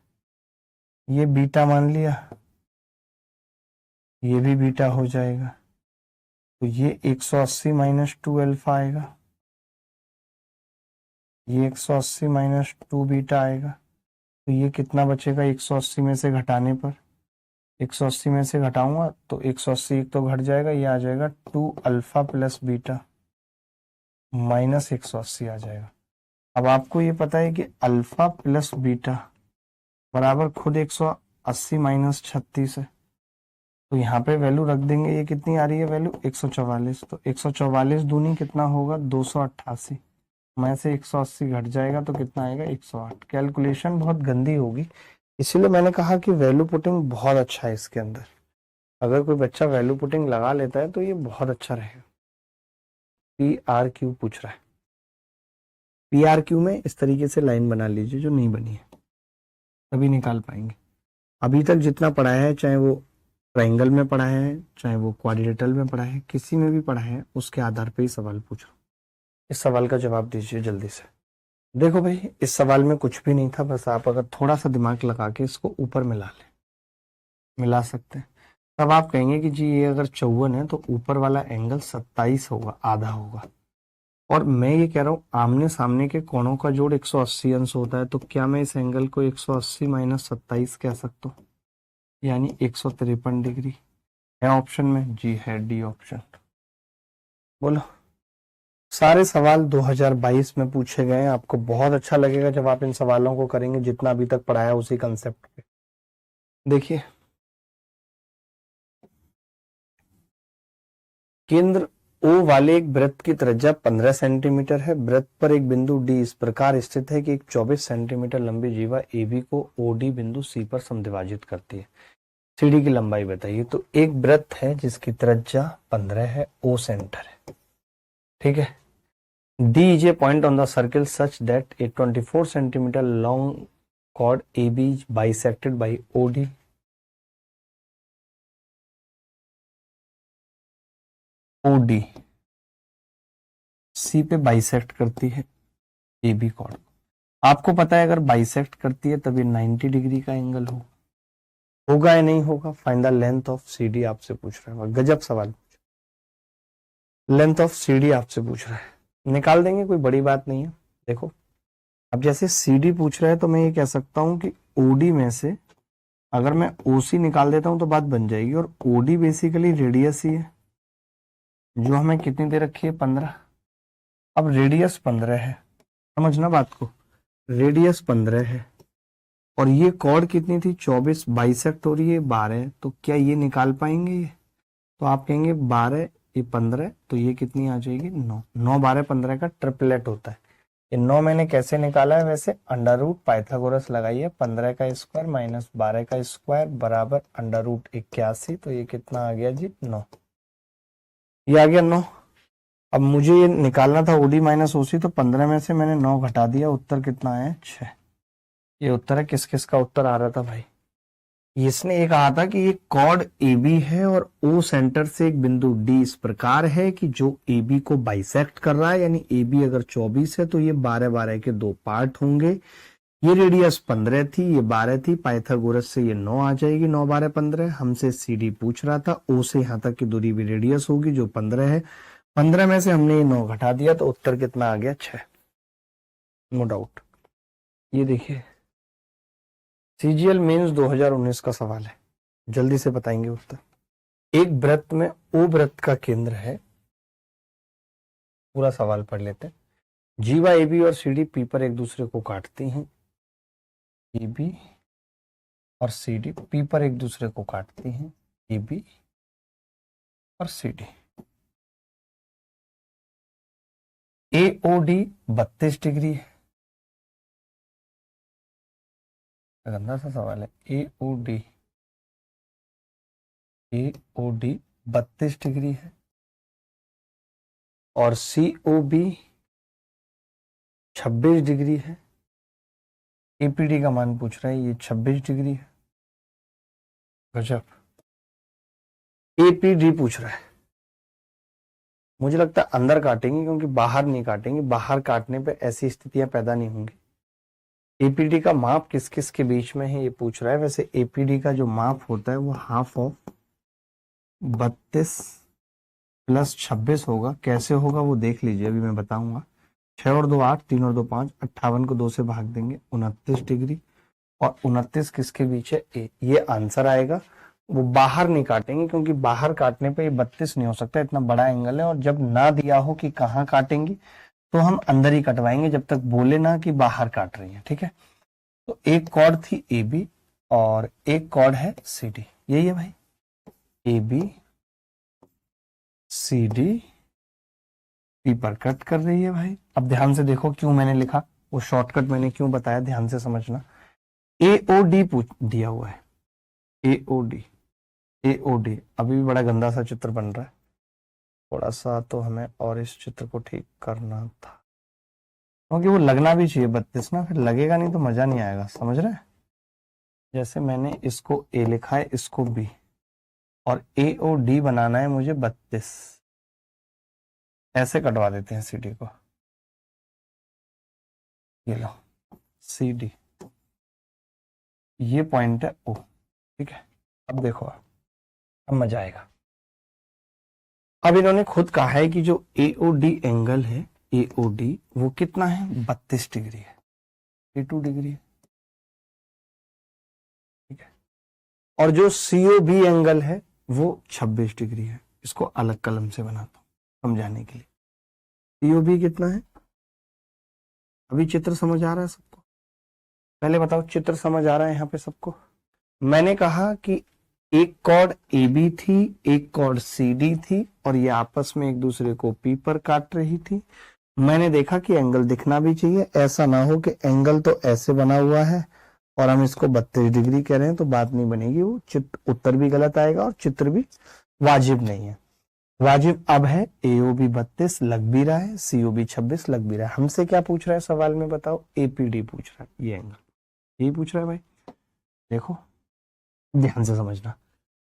ये बीटा मान लिया, ये भी बीटा हो जाएगा, तो ये 180 माइनस 2 अल्फा आएगा, ये 180 माइनस 2 बीटा आएगा। तो ये कितना बचेगा 180 में से घटाने पर? 180 में से घटाऊंगा तो 180 एक तो घट जाएगा, ये आ जाएगा 2 अल्फा प्लस बीटा माइनस 180 आ जाएगा। अब आपको ये पता है कि अल्फा प्लस बीटा बराबर खुद 180 माइनस 36 है, तो यहाँ पे वैल्यू रख देंगे। ये कितनी आ रही है वैल्यू? 144। तो 144 दूनी कितना होगा? 288 में से 180 घट जाएगा तो कितना आएगा? 108। कैलकुलेशन बहुत गंदी होगी, इसीलिए मैंने कहा कि वैल्यू पुटिंग बहुत अच्छा है इसके अंदर। अगर कोई बच्चा वैल्यू पुटिंग लगा लेता है तो ये बहुत अच्छा रहेगा। PRQ पूछ रहा है। PRQ में इस तरीके से लाइन बना लीजिए जो नहीं बनी है, तभी निकाल पाएंगे। अभी तक जितना पढ़ाया है, चाहे वो ट्राइंगल में पढ़ा है, चाहे वो क्वाड्रिलेटरल में पढ़ा है, किसी में भी पढ़ा है, उसके आधार पे ही सवाल पूछो। इस सवाल का जवाब दीजिए जल्दी से। देखो भाई, इस सवाल में कुछ भी नहीं था, बस आप अगर थोड़ा सा दिमाग लगा के इसको ऊपर मिला लें, मिला सकते हैं, तब आप कहेंगे कि जी ये अगर 54 है तो ऊपर वाला एंगल 27 होगा, आधा होगा। और मैं ये कह रहा हूँ आमने सामने के कोणों का जोड़ 180 अंश होता है, तो क्या मैं इस एंगल को 180 माइनस 27 कह सकता हूँ, यानी 153 डिग्री। है ऑप्शन में? जी है, डी ऑप्शन। बोलो। सारे सवाल 2022 में पूछे गए हैं। आपको बहुत अच्छा लगेगा जब आप इन सवालों को करेंगे, जितना अभी तक पढ़ाया उसी कंसेप्ट पे। देखिए, केंद्र O वाले एक वृत्त की त्रिज्या 15 सेंटीमीटर है। वृत्त पर एक बिंदु D इस प्रकार स्थित है कि एक 24 सेंटीमीटर लंबी जीवा AB को OD बिंदु C पर समद्विभाजित करती है। CD की लंबाई बताइए। तो एक वृत्त है जिसकी त्रिज्या 15 है, O सेंटर है, ठीक है। D is a point on the circle such that a 24 centimeter long chord AB is bisected by OD. OD C पे बाइसेक्ट करती है AB कॉर्ड। आपको पता है अगर बाइसेक्ट करती है तब ये 90 डिग्री का एंगल होगा या नहीं होगा? Find the length of CD आपसे पूछ रहा है। गजब सवाल, लेंथ ऑफ CD आपसे पूछ रहा है, निकाल देंगे, कोई बड़ी बात नहीं है। देखो, अब जैसे CD पूछ रहा है तो मैं ये कह सकता हूं कि OD में से अगर मैं OC निकाल देता हूं तो बात बन जाएगी। और OD बेसिकली रेडियस ही है, जो हमें कितनी दे रखी है? 15। अब रेडियस 15 है, समझना बात को, रेडियस 15 है और ये कॉर्ड कितनी थी? 24, बाइसेक्ट हो रही है 12, तो क्या ये निकाल पाएंगे ये? तो आप कहेंगे 12 ये 15, तो ये कितनी आ जाएगी? 9। 9 12 15 का ट्रिपलेट होता है। ये 9 मैंने कैसे निकाला है? वैसे अंडर रूट पाइथागोरस लगाइए, 15 का स्क्वायर माइनस 12 का स्क्वायर बराबर अंडर रूट 81। तो ये कितना आ गया जी? 9। ये आ गया 9। अब मुझे ये निकालना था OD माइनस OC, तो 15 में से मैंने 9 घटा दिया, उत्तर कितना आया? 6। ये उत्तर है। किस किस का उत्तर आ रहा था भाई? इसने ये कहा था कि ये कॉर्ड AB है और O सेंटर से एक बिंदु D इस प्रकार है कि जो AB को बाइसेक्ट कर रहा है, यानी AB अगर 24 है तो ये 12 12 के 2 पार्ट होंगे। ये रेडियस 15 थी, ये 12 थी, पाइथागोरस से ये 9 आ जाएगी, 9 12 15। हमसे CD पूछ रहा था, O से यहाँ तक की दूरी भी रेडियस होगी जो 15 है। 15 में से हमने ये 9 घटा दिया तो उत्तर कितना आ गया? 6, नो डाउट। ये देखिए CGL मेंस 2019 का सवाल है, जल्दी से बताएंगे उत्तर। एक वृत्त में O वृत्त का केंद्र है, पूरा सवाल पढ़ लेते हैं। जीवा AB और CD P पर एक दूसरे को काटती हैं, AB और CD P पर एक दूसरे को काटती हैं, AB और CD। AOD 32 डिग्री है, गंदा सा सवाल है। AOD 32 डिग्री है और COB 26 डिग्री है। APD का मान पूछ रहा है, ये 26 डिग्री है। गजब। APD पूछ रहा है, मुझे लगता है अंदर काटेंगे क्योंकि बाहर नहीं काटेंगे, बाहर काटने पे ऐसी स्थितियां पैदा नहीं होंगी। APD का माप किस किस के बीच में है ये पूछ रहा है। वैसे APD का जो माप होता है वो हाफ ऑफ 32 प्लस 26 होगा। कैसे होगा वो देख लीजिए, अभी मैं बताऊंगा। 6 और 2 8, 3 और 2 5, 58 को 2 से भाग देंगे, 29 डिग्री। और 29 किसके बीच है? ए। ये आंसर आएगा। वो बाहर नहीं काटेंगे क्योंकि बाहर काटने पे ये 32 नहीं हो सकता, इतना बड़ा एंगल है। और जब ना दिया हो कि कहाँ काटेंगे तो हम अंदर ही कटवाएंगे, जब तक बोले ना कि बाहर काट रही है। ठीक है, तो एक कॉर्ड थी AB और एक कॉर्ड है CD, यही है भाई। AB CD P पर कट कर रही है भाई। अब ध्यान से देखो क्यों मैंने लिखा, वो शॉर्टकट मैंने क्यों बताया, ध्यान से समझना। AOD पूछ दिया हुआ है, AOD अभी भी बड़ा गंदा सा चित्र बन रहा है, थोड़ा सा तो हमें और इस चित्र को ठीक करना था, क्योंकि वो लगना भी चाहिए 32 ना, फिर लगेगा नहीं तो मजा नहीं आएगा, समझ रहे हैं। जैसे मैंने इसको A लिखा है, इसको B, और AOD बनाना है मुझे 32, ऐसे कटवा देते हैं CD को। ये लो CD, ये पॉइंट है O। ठीक है, अब देखो, अब मजा आएगा। अब इन्होंने खुद कहा है कि जो AOD एंगल है, AOD वो कितना है? 32 डिग्री है, 32 डिग्री है। ठीक है, और जो COB एंगल है वो 26 डिग्री है। इसको अलग कलम से बनाता हूं समझाने के लिए। COB कितना है? अभी चित्र समझ आ रहा है सबको? पहले बताओ, चित्र समझ आ रहा है यहाँ पे सबको? मैंने कहा कि एक कॉर्ड AB थी, एक कॉर्ड CD थी, और ये आपस में एक दूसरे को P पर काट रही थी। मैंने देखा कि एंगल दिखना भी चाहिए, ऐसा ना हो कि एंगल तो ऐसे बना हुआ है और हम इसको 32 डिग्री कह रहे हैं, तो बात नहीं बनेगी, वो उत्तर भी गलत आएगा और चित्र भी वाजिब नहीं है। वाजिब अब है AOB 32 लग भी रहा है, COB 26 लग भी रहा है। हमसे क्या पूछ रहा है सवाल में बताओ? APD पूछ रहा है, ये एंगल यही पूछ रहा है भाई। देखो ध्यान से समझना,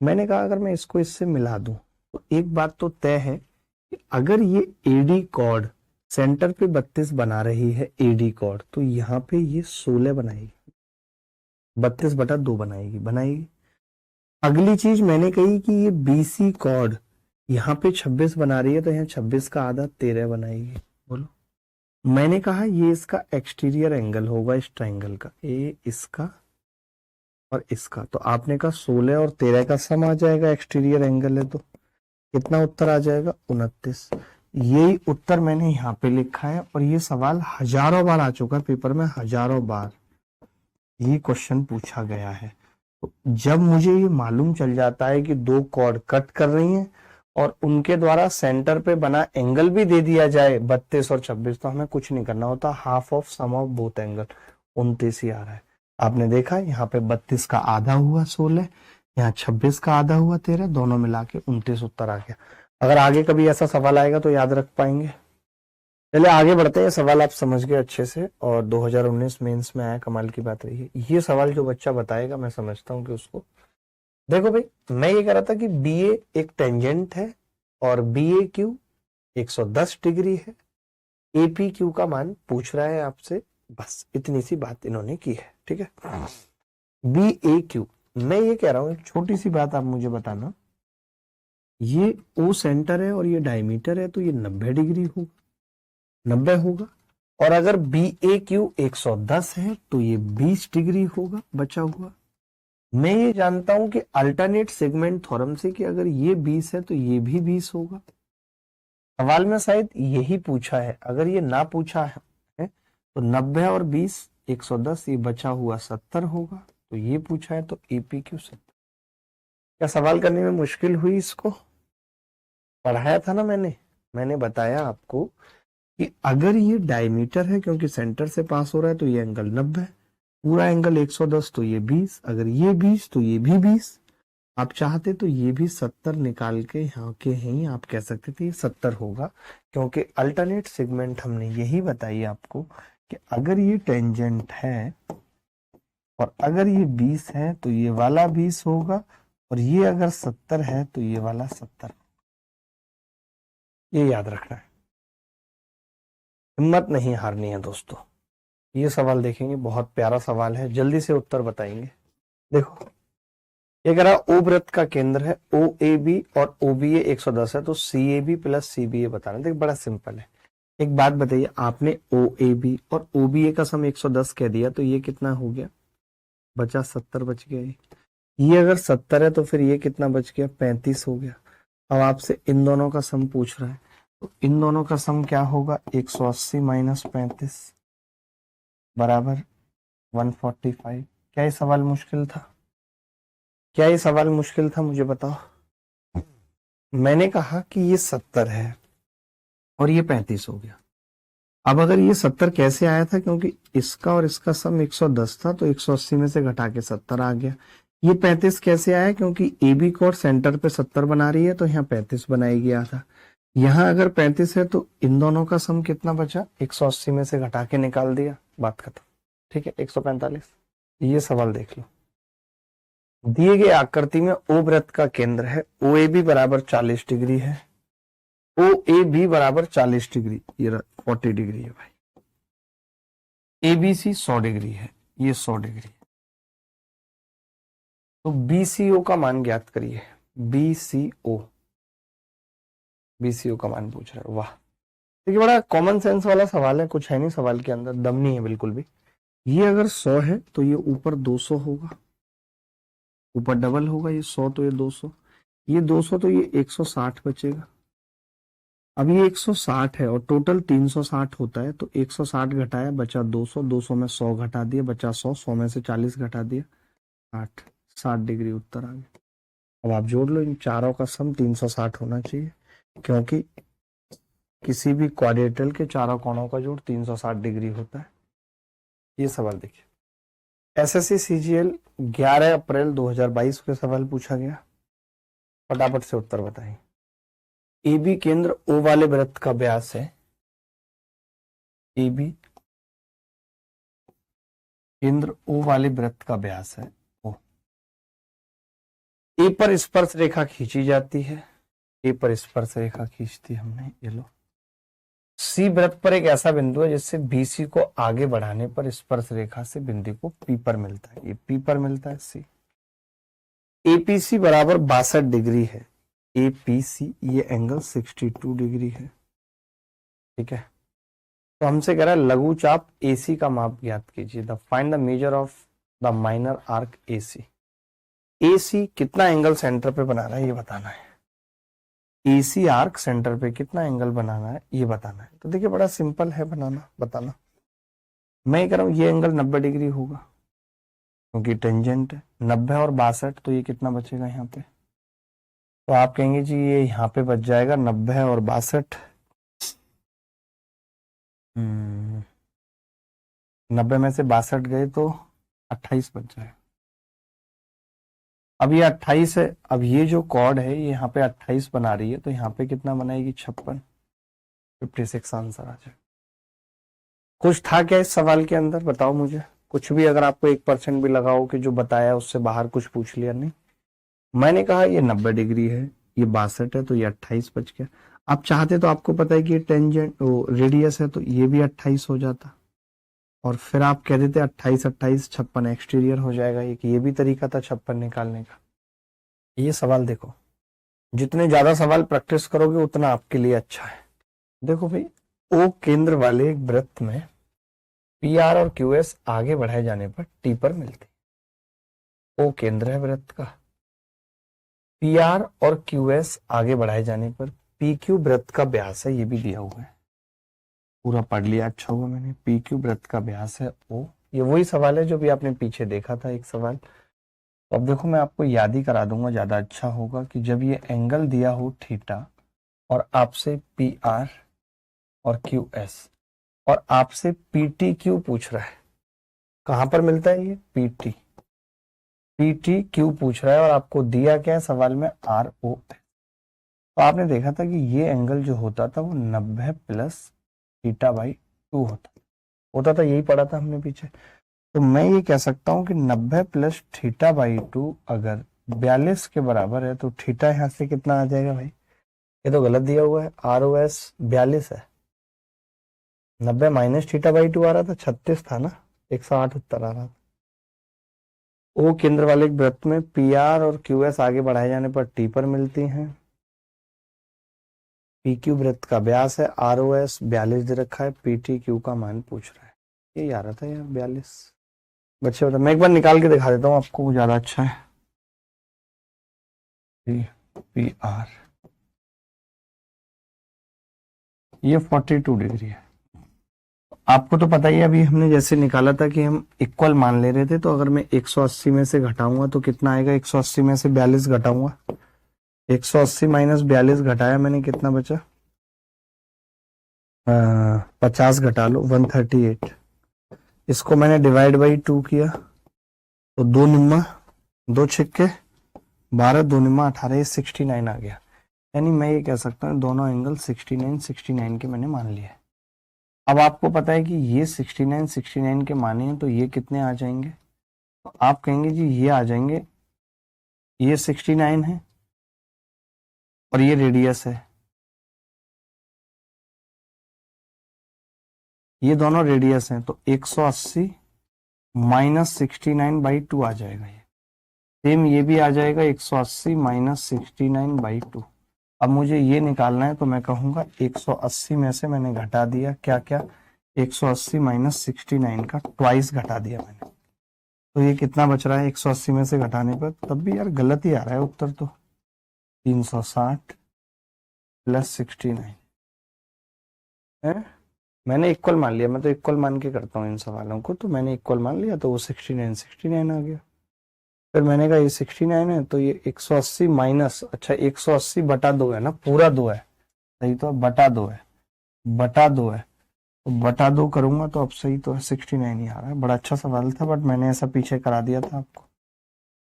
मैंने कहा अगर मैं इसको इससे मिला दूं तो एक बात तो तय है कि अगर ये AD कॉर्ड सेंटर पे 32 बना रही है, AD कॉर्ड, तो यहाँ पे ये 16 बनाएगी, 32/2 बनाएगी। अगली चीज मैंने कही कि ये BC कॉर्ड यहाँ पे 26 बना रही है, तो यहाँ 26 का आधा 13 बनाएगी। बोलो, मैंने कहा ये इसका एक्सटीरियर एंगल होगा इस ट्राइंगल का, ए इसका और इसका, तो आपने कहा 16 और 13 का सम आ जाएगा, एक्सटीरियर एंगल है तो कितना उत्तर आ जाएगा? 29। यही उत्तर मैंने यहाँ पे लिखा है और ये सवाल हजारों बार आ चुका है पेपर में, हजारों बार ये क्वेश्चन पूछा गया है। तो जब मुझे ये मालूम चल जाता है कि दो कॉर्ड कट कर रही हैं और उनके द्वारा सेंटर पे बना एंगल भी दे दिया जाए 32 और 26, तो हमें कुछ नहीं करना होता, half of sum of both angle, 29 ही आ रहा है। आपने देखा यहाँ पे 32 का आधा हुआ 16, यहाँ 26 का आधा हुआ 13, दोनों मिला के 29 उत्तर आ गया। अगर आगे कभी ऐसा सवाल आएगा तो याद रख पाएंगे। चलिए आगे बढ़ते हैं, सवाल आप समझ गए अच्छे से और 2019 मेंस में आया, कमाल की बात रही है। ये सवाल जो बच्चा बताएगा मैं समझता हूँ कि उसको, देखो भाई मैं ये कह रहा था कि BA एक टेंजेंट है और BAQ 110 डिग्री है, APQ का मान पूछ रहा है आपसे बस इतनी सी बात इन्होंने की है, ठीक है। बी ए क्यू, मैं ये कह रहा हूं एक छोटी सी बात आप मुझे बताना, ये ओ सेंटर है और ये डायमीटर है, तो ये 90 डिग्री होगा, 90 होगा। और अगर बी ए क्यू 110 है तो ये 20 डिग्री होगा बचा हुआ। मैं ये जानता हूं कि अल्टरनेट सेगमेंट थ्योरम से कि अगर ये 20 है तो ये भी 20 होगा। सवाल में शायद यही पूछा है, अगर ये ना पूछा है तो 90 और 20 110, ये बचा हुआ 70 होगा। तो ये पूछा है तो एपी क्यू 70। क्या सवाल करने में मुश्किल हुई? इसको पढ़ाया था ना मैंने बताया आपको कि अगर ये डायमीटर है, क्योंकि सेंटर से पास हो रहा है, तो ये एंगल 90 है, पूरा एंगल 110, तो ये 20, अगर ये 20 तो ये भी 20। आप चाहते तो ये भी 70 निकाल के यहाँ के हैं, आप कह सकते थे ये 70 होगा, क्योंकि अल्टरनेट सेगमेंट हमने यही बताई आपको कि अगर ये टेंजेंट है और अगर ये 20 है तो ये वाला 20 होगा, और ये अगर 70 है तो ये वाला 70। ये याद रखना है, हिम्मत नहीं हारनी है दोस्तों। ये सवाल देखेंगे, बहुत प्यारा सवाल है, जल्दी से उत्तर बताएंगे। देखो ये कह रहा ओ वृत्त का केंद्र है ओ ए बी और ओ बी ए 110 है, तो C A B plus C B A बताना। देख बड़ा सिंपल है। एक बात बताइए, आपने ओ ए बी और ओ बी ए का सम 110 कह दिया, तो ये कितना हो गया? बचा 70 बच गया। ये अगर 70 है तो फिर ये कितना बच गया? 35 हो गया। अब आपसे इन दोनों का सम पूछ रहा है, तो इन दोनों का सम क्या होगा? 180 माइनस 35 बराबर 145। क्या ये सवाल मुश्किल था? क्या ये सवाल मुश्किल था? मुझे बताओ। मैंने कहा कि ये 70 है और ये 35 हो गया। अब अगर ये 70 कैसे आया था? क्योंकि इसका और इसका सम 110 था, तो 180 में से घटा के 70 आ गया। ये 35 कैसे आया? क्योंकि ए बी कोड सेंटर पे 70 बना रही है, तो यहाँ 35 बनाई गया था। यहाँ अगर 35 है तो इन दोनों का सम कितना बचा? 180 में से घटा के निकाल दिया, बात खत्म। ठीक है, 145। ये सवाल देख लो। दिए गए आकृति में ओ वृत्त का केंद्र है ओ ए बी बराबर 40 डिग्री है, ओ ए बी बराबर 40 डिग्री, ये 40 डिग्री है भाई। ए बी सी 100 डिग्री है, ये 100 डिग्री है। तो बी सी ओ का मान ज्ञात करिए। बी सी ओ का मान पूछ रहा है। वाह, देखिए बड़ा कॉमन सेंस वाला सवाल है, कुछ है नहीं सवाल के अंदर, दम नहीं है बिल्कुल भी। ये अगर 100 है तो ये ऊपर 200 होगा, ऊपर डबल होगा, ये 100 तो ये 200, ये 200 तो ये 160 बचेगा। अब ये 160 है और टोटल 360 होता है, तो 160 घटाया बचा 200, 200 में 100 घटा दिया बचा 100, 100 में से 40 घटा दिया 60 डिग्री उत्तर आ गया। अब आप जोड़ लो, इन चारों का सम 360 होना चाहिए, क्योंकि किसी भी क्वाड्रेटल के चारों कोणों का जोड़ 360 डिग्री होता है। ये सवाल देखिए, एसएससी सीजीएल 11 अप्रैल 2022 के सवाल पूछा गया, फटाफट से उत्तर बताएं। ए बी केंद्र ओ वाले वृत्त का व्यास है, ए बी केंद्र ओ वाले वृत्त का व्यास है ओ। ए पर स्पर्श रेखा खींची जाती है, ए पर स्पर्श रेखा खींचती हमने, ये लो। सी वृत्त पर एक ऐसा बिंदु है जिससे बीसी को आगे बढ़ाने पर स्पर्श रेखा से बिंदु को पी पर मिलता है, ये पी पर मिलता है सी। एपीसी बराबर 62 डिग्री है, एपीसी ये एंगल 62 डिग्री है। ठीक है, तो हमसे कह रहा है लघु चाप एसी का माप ज्ञात कीजिए। The find the measure of the minor arc AC. AC कितना एंगल सेंटर पे बना रहा है ये बताना है, एसी आर्क सेंटर पे कितना एंगल बनाना है ये बताना है। तो देखिए बड़ा सिंपल है बताना। मैं कह रहा हूं ये एंगल 90 डिग्री होगा, क्योंकि टेंजेंट है 90 और 62, तो ये कितना बचेगा यहाँ पे? तो आप कहेंगे जी ये यहाँ पे बच जाएगा 90 और 62, 90 में से 62 गए तो 28 बच जाएगा। अब ये 28 है, अब ये जो कॉर्ड है ये यहाँ पे 28 बना रही है, तो यहाँ पे कितना बनाएगी? 56, 56 आंसर आ जाए। कुछ था क्या इस सवाल के अंदर? बताओ मुझे, कुछ भी अगर आपको 1% भी लगाओ कि जो बताया उससे बाहर कुछ पूछ लिया? नहीं, मैंने कहा ये 90 डिग्री है, ये 62 है, तो ये 28 बच गया। आप चाहते तो आपको पता है कि ये टेंजेंट रेडियस है, तो ये भी 28 हो जाता। और फिर आप कह देते 28 28 56 एक्सटीरियर हो जाएगा। ये भी तरीका था 56 निकालने का। ये सवाल देखो, जितने ज्यादा सवाल प्रैक्टिस करोगे उतना आपके लिए अच्छा है। देखो भाई, ओ केंद्र वाले एक वृत्त में पी आर और क्यू एस आगे बढ़ाए जाने पर टी पर मिलते। ओ केंद्र है वृत्त का, पी आर और क्यू एस आगे बढ़ाए जाने पर पी क्यू वृत्त का व्यास है, ये भी दिया हुआ है, पूरा पढ़ लिया, अच्छा हुआ मैंने। पी क्यू वृत्त का व्यास है ओ। ये वही सवाल है जो भी आपने पीछे देखा था एक सवाल। तो अब देखो मैं आपको याद ही करा दूंगा, ज्यादा अच्छा होगा कि जब ये एंगल दिया हो थीटा और आपसे पी आर और क्यू एस और आपसे पी टी क्यू पूछ रहा है, कहां पर मिलता है ये पी टी क्यू पूछ रहा है और आपको दिया क्या है सवाल में, आर ओ एस। तो आपने देखा था कि ये एंगल जो होता था वो 90 प्लस थीटा बाई 2 होता था, यही पढ़ा था हमने पीछे। तो मैं ये कह सकता हूं कि 90 प्लस थीटा बाई 2 अगर 42 के बराबर है तो थीटा यहां से कितना आ जाएगा भाई, ये तो गलत दिया हुआ है, आर ओ एस 42 है, 90 माइनस थीटा बाई 2 आ रहा था, 36 था ना, 108 उत्तर आ रहा था। ओ केंद्र वाले एक वृत्त में पी आर और क्यू एस आगे बढ़ाए जाने पर टी पर मिलती हैं। पी क्यू वृत्त का व्यास है, आर ओ एस 42 दे रखा है, पी टी क्यू का मान पूछ रहा है। ये आ रहा था यार 42। बच्चे बता, मैं एक बार निकाल के दिखा देता हूँ आपको, वो ज्यादा अच्छा है। पी आर ये 42 डिग्री है। आपको तो पता ही है, अभी हमने जैसे निकाला था कि हम इक्वल मान ले रहे थे, तो अगर मैं 180 में से घटाऊंगा तो कितना आएगा, 180 में से 42 घटाऊंगा, 180 माइनस 42 घटाया मैंने, कितना बचा, 50 घटा लो, 138। इसको मैंने डिवाइड बाई 2 किया तो 2 निम्मा 2 छिक्के 12, 2 निम्मा 18, 69 आ गया। यानी मैं ये कह सकता हूँ दोनों एंगल 69 69 के मैंने मान लिए। अब आपको पता है कि ये 69 69 के माने हैं, तो ये कितने आ जाएंगे, तो आप कहेंगे जी ये आ जाएंगे, ये 69 है और ये रेडियस है, ये दोनों रेडियस हैं, तो 180 माइनस 69 बाई 2 आ जाएगा। ये सेम ये भी आ जाएगा 180 माइनस 69 बाई 2। अब मुझे ये निकालना है, तो मैं कहूंगा 180 में से मैंने घटा दिया क्या क्या, 180 माइनस 69 का ट्वाइस घटा दिया मैंने, तो ये कितना बच रहा है 180 में से घटाने पर, तब भी यार गलत ही आ रहा है उत्तर, तो 360 प्लस 69 है। मैंने इक्वल मान लिया, मैं तो इक्वल मान के करता हूँ इन सवालों को, तो मैंने इक्वल मान लिया तो वो 69 69 आ गया। फिर मैंने कहा ये 69 है तो ये 180 माइनस, अच्छा 180 बटा 2 है ना, पूरा 2 है, सही तो बटा 2 है, बटा 2 है, तो बटा 2 करूंगा तो अब सही तो है 69 ही आ रहा है। बड़ा अच्छा सवाल था, बट मैंने ऐसा पीछे करा दिया था आपको।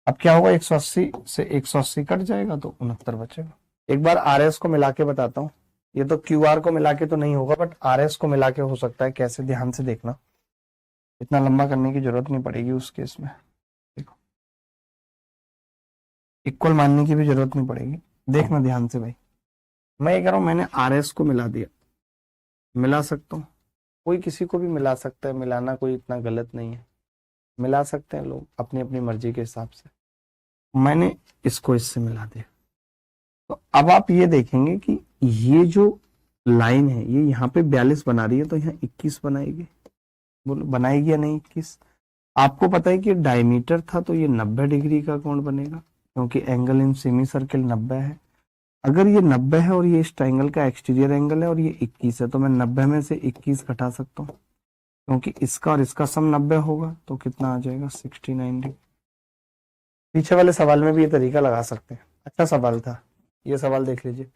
अब क्या होगा, 180 से 180 कट जाएगा तो 69 बचेगा। एक बार आर एस को मिला के बताता हूँ, ये तो क्यू आर को मिला के तो नहीं होगा, बट आर एस को मिला के हो सकता है, कैसे ध्यान से देखना, इतना लंबा करने की जरूरत नहीं पड़ेगी उस केस में। देखो इक्वल मानने की भी जरूरत नहीं पड़ेगी, देखना ध्यान से भाई। मैं ये कह रहा हूं मैंने आर एस को मिला दिया, मिला सकता हूँ, कोई किसी को भी मिला सकता है, मिलाना कोई इतना गलत नहीं है, मिला सकते हैं लोग अपनी अपनी मर्जी के हिसाब से। मैंने इसको इससे मिला दिया, तो अब आप ये देखेंगे कि ये जो लाइन है ये यहाँ पे 42 बना रही है, तो यहाँ 21 बनाएगी, बोलो बनाएगी या नहीं 21। आपको पता है कि डायमीटर था तो ये 90 डिग्री का कोण बनेगा, क्योंकि एंगल इन सेमी सर्किल 90 है। अगर ये 90 है और ये इस ट्रायंगल का एक्सटीरियर एंगल है और ये 21 है, तो मैं 90 में से 21 घटा सकता हूँ, क्योंकि इसका और इसका सम 90 होगा, तो कितना आ जाएगा 69 डिग्री। पीछे वाले सवाल में भी ये तरीका लगा सकते हैं, अच्छा सवाल था ये सवाल, देख लीजिए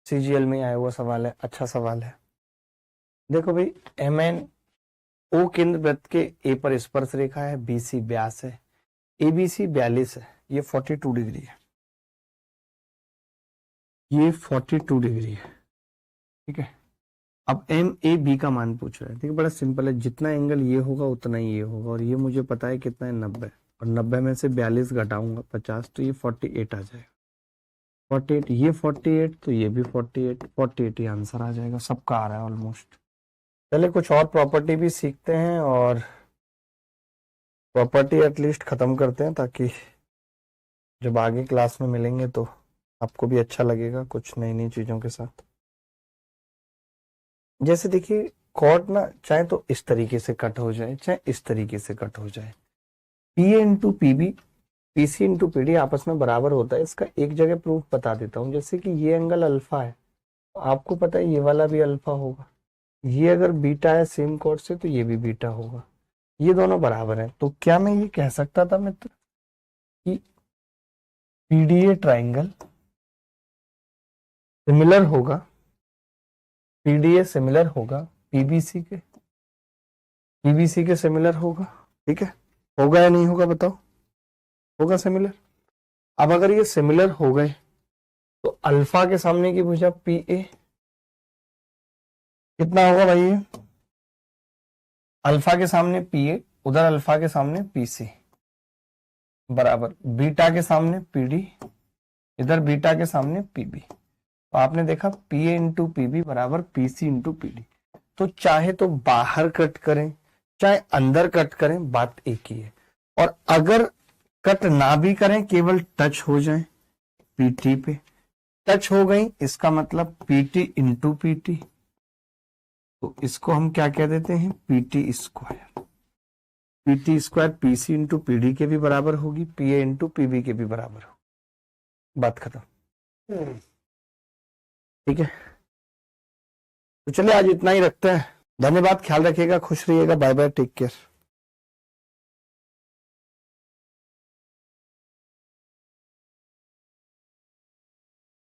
सीजीएल में आया हुआ सवाल है, अच्छा सवाल है। देखो भाई, एम एन ओ केंद्र वृत्त के ए पर स्पर्श रेखा है, बी सी व्यास है, ए बी सी 42 है, ये 42 डिग्री है, ये 42 डिग्री है, ठीक है। अब एम ए बी का मान पूछ रहा है, ठीक है, बड़ा सिंपल है, जितना एंगल ये होगा उतना ही ये होगा, और ये मुझे पता है कितना है 90, और 90 में से 42 घटाऊंगा 50, तो ये 48 आ जाएगा, 48, ये 48 तो ये भी 48, 48 ही आंसर आ जाएगा, सबका आ रहा है ऑलमोस्ट। चलिए कुछ और प्रॉपर्टी भी सीखते हैं और प्रॉपर्टी एटलीस्ट खत्म करते हैं, ताकि जब आगे क्लास में मिलेंगे तो आपको भी अच्छा लगेगा कुछ नई नई चीजों के साथ। जैसे देखिए कॉर्ड ना चाहे तो इस तरीके से कट हो जाए, चाहे इस तरीके से कट हो जाए। P A into PB, PC into PD आपस में बराबर होता है। इसका एक जगह प्रूफ बता देता हूँ। जैसे कि ये एंगल अल्फा है, तो आपको पता है ये वाला भी अल्फा होगा। ये अगर बीटा है सेम कॉर्ड से, तो ये भी बीटा होगा। ये दोनों बराबर हैं। तो क्या मैं ये कह सकता था मित्र कि पीडीए ट्राइंगल सिमिलर होगा, पीडीए सिमिलर होगा पीबीसी के, पीबीसी के सिमिलर होगा। ठीक है, होगा या नहीं होगा बताओ? होगा सिमिलर। अब अगर ये सिमिलर हो गए तो अल्फा के सामने की भुजा पी ए कितना होगा भाई? ये अल्फा के सामने पी ए, उधर अल्फा के सामने पी सी, बराबर बीटा के सामने पी डी, इधर बीटा के सामने पी बी। तो आपने देखा P A into P B बराबर P C into P D. तो चाहे तो बाहर कट करें चाहे अंदर कट करें, बात एक ही है। और अगर कट ना भी करें, केवल टच हो जाए पीटी पे, टच हो गई इसका मतलब पीटी इंटू पीटी, तो इसको हम क्या कह देते हैं? PT square. PT square PC into PD के भी बराबर होगी, पीए इंटू पीबी के भी बराबर होगी। बात खत्म। ठीक है, तो चलिए आज इतना ही रखते हैं। धन्यवाद, ख्याल रखिएगा, खुश रहिएगा, बाय बाय, टेक केयर।